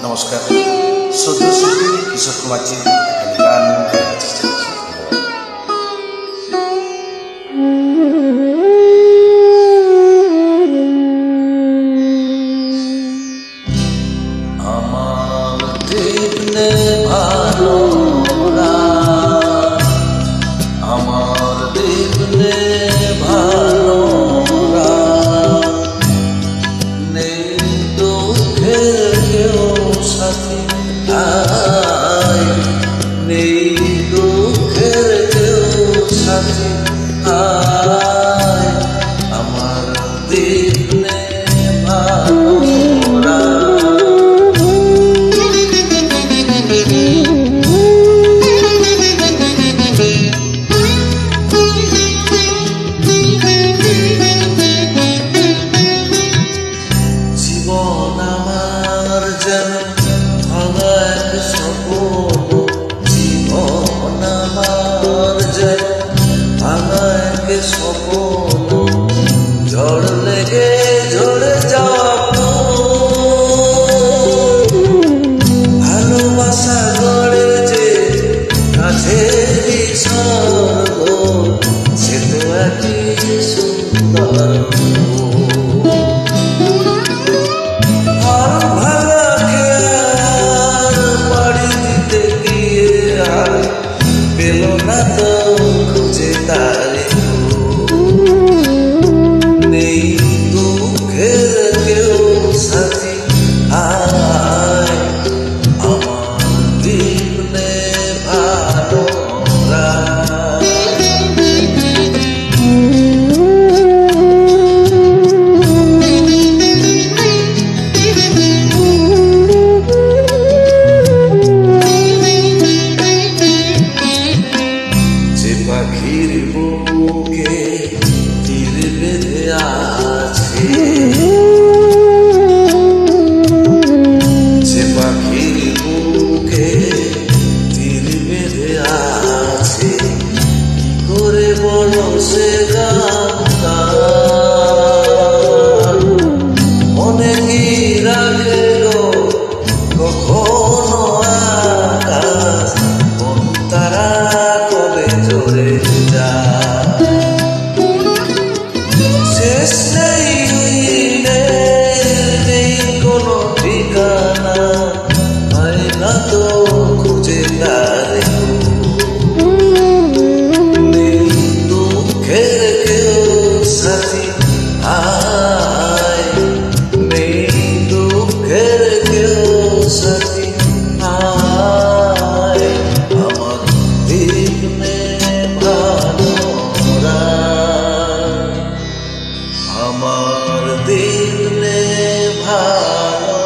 নমস্কার, শ্রদ্ধেয় শিল্পী কিশোর কুমারজি এখানে গান গাইবার চেষ্টা করছি। আমার দেখলে ভালো, আমার দেখলে ভালো নেই দুঃখের কেউ সাথী, নেই দুঃখের কেউ সাথী, আমার দেখলে ভালো জীবন আমার যেন ভাঙা এক স্বপ্ন, জীবন আমার যেন ভাঙা এক স্বপ্ন, ঝড় লেগে ঝরে যাওয়া ভালোবাসা গড়ে যে কাছেরই স্বর্গ, সে তো একই সুন্দর পেল না তো খুঁজে তারে, নেই দুঃখের কেউ সাথী, আমার দিলে ভালো পাখির বুকে তীর বেঁধে আছে, যে পাখির বুকে তীর বেঁধে আছে, কি করে বলো সে গানটা মনে কি রাখে গো কখনো আকাশ, কোন তারা কবে ঝরে যায়, শেষ নেই নেই কোনো ঠিকানা, হয় না তো খুঁজে তারে, নেই দুঃখের কেউ সাথী, নেই দুঃখের কেউ সাথী, আমার দিলে ভালো, আমার দিলে ভালো।